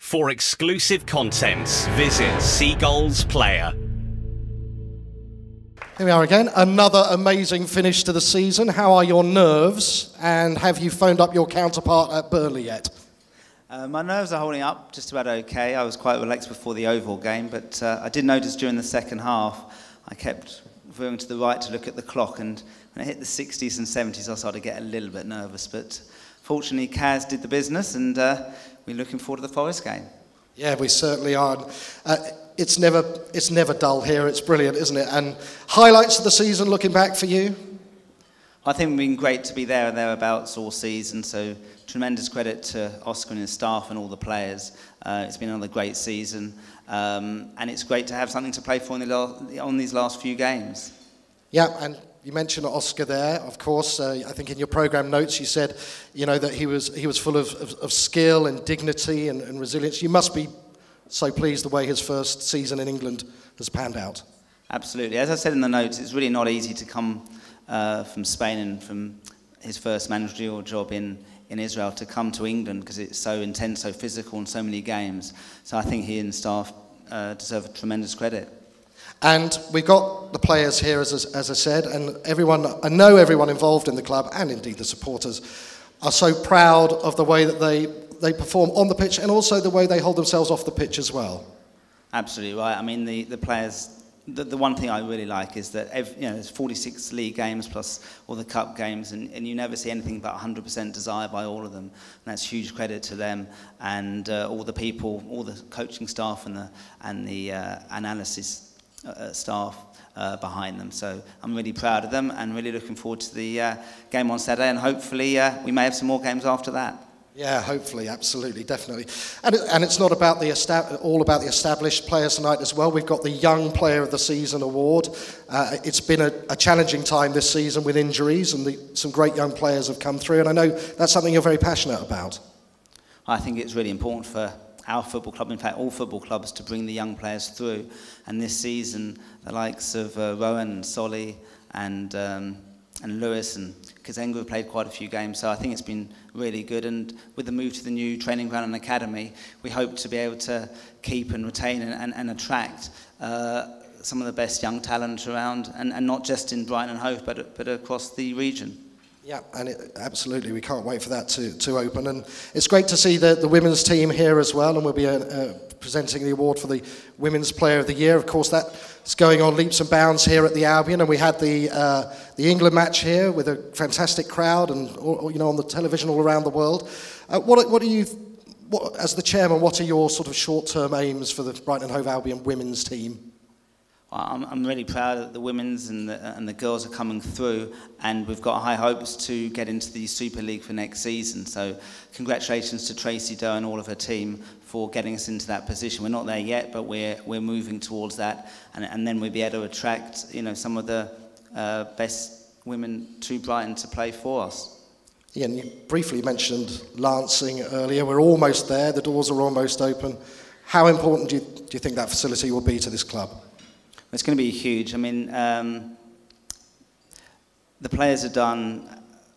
For exclusive content, visit Seagulls Player. Here we are again, another amazing finish to the season. How are your nerves, and have you phoned up your counterpart at Burnley yet? My nerves are holding up just about okay. I was quite relaxed before the Oval game, but I did notice during the second half I kept veering to the right to look at the clock, and when it hit the 60s and 70s I started to get a little bit nervous, but fortunately Kaz did the business, and we're looking forward to the Forest game. Yeah, we certainly are. It's never dull here. It's brilliant, isn't it? And highlights of the season looking back for you? I think it's been great to be there and thereabouts all season, so tremendous credit to Oscar and his staff and all the players. It's been another great season, and it's great to have something to play for on these last few games. Yeah, and you mentioned Oscar there, of course. I think in your programme notes you said, that he was full of skill and dignity and resilience. You must be so pleased the way his first season in England has panned out. Absolutely. As I said in the notes, it's really not easy to come from Spain and from his first managerial job in Israel to come to England, because it's so intense, so physical, and so many games. So I think he and staff deserve tremendous credit. And we've got the players here, as I said, and I know everyone involved in the club, and indeed the supporters, are so proud of the way that they perform on the pitch, and also the way they hold themselves off the pitch as well. Absolutely right. I mean, the players. The one thing I really like is that there's 46 league games plus all the cup games, and you never see anything but 100% desire by all of them. And that's huge credit to them and all the people, all the coaching staff and the analysis staff behind them. So I'm really proud of them and really looking forward to the game on Saturday, and hopefully we may have some more games after that. Yeah, hopefully, absolutely, definitely. And it's not about all about the established players tonight as well. We've got the Young Player of the Season award. It's been a challenging time this season with injuries, and some great young players have come through, and I know that's something you're very passionate about. I think it's really important for our football club, in fact all football clubs, to bring the young players through. And this season, the likes of Rowan and Solly and Lewis and Kazenga have played quite a few games, so I think it's been really good. And with the move to the new training ground and academy, we hope to be able to keep and retain and attract some of the best young talent around, and not just in Brighton and Hove, but across the region. Yeah, and absolutely, we can't wait for that to open. And it's great to see the women's team here as well, and we'll be presenting the award for the Women's Player of the Year. Of course, that's going on leaps and bounds here at the Albion, and we had the England match here with a fantastic crowd, and on the television all around the world. What do you, as the chairman, what are your sort of short-term aims for the Brighton Hove Albion women's team? I'm really proud that the women's and the girls are coming through, and we've got high hopes to get into the Super League for next season. So congratulations to Tracy Doe and all of her team for getting us into that position. We're not there yet, but we're moving towards that, and then we'll be able to attract some of the best women to Brighton to play for us. Ian, you briefly mentioned Lancing earlier. We're almost there. The doors are almost open. How important do you think that facility will be to this club? It's going to be huge. I mean, the players have done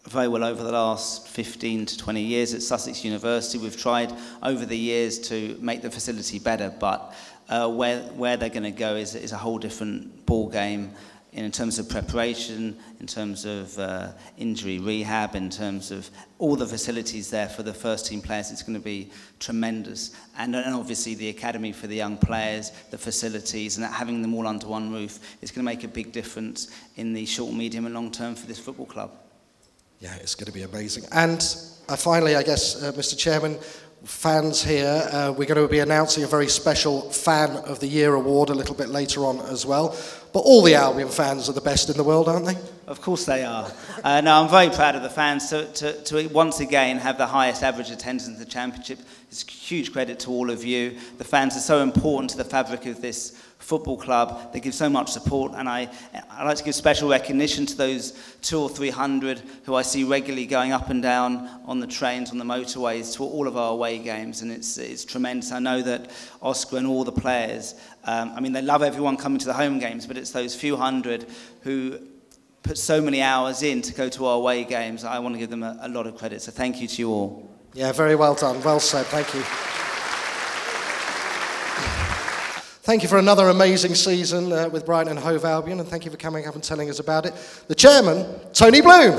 very well over the last 15 to 20 years at Sussex University. We've tried over the years to make the facility better, but where they're going to go is a whole different ball game in terms of preparation, in terms of injury rehab, in terms of all the facilities there for the first team players. It's going to be tremendous. And obviously the academy for the young players, the facilities, and having them all under one roof is going to make a big difference in the short, medium and long term for this football club. Yeah, it's going to be amazing. And finally, I guess, Mr. Chairman, fans here, we're going to be announcing a very special Fan of the Year award a little bit later on as well. But all the Albion fans are the best in the world, aren't they? Of course they are. No, I'm very proud of the fans to once again have the highest average attendance in the Championship. It's a huge credit to all of you. The fans are so important to the fabric of this football club. They give so much support, and I like to give special recognition to those 200 or 300 who I see regularly going up and down on the trains, on the motorways, to all of our away games, and it's tremendous. I know that Oscar and all the players, they love everyone coming to the home games, but it's those few hundred who put so many hours in to go to our away games. I want to give them a lot of credit, so thank you to you all. Yeah, very well done. Well said. Thank you. Thank you for another amazing season with Brighton Hove Albion, and thank you for coming up and telling us about it. The chairman, Tony Bloom.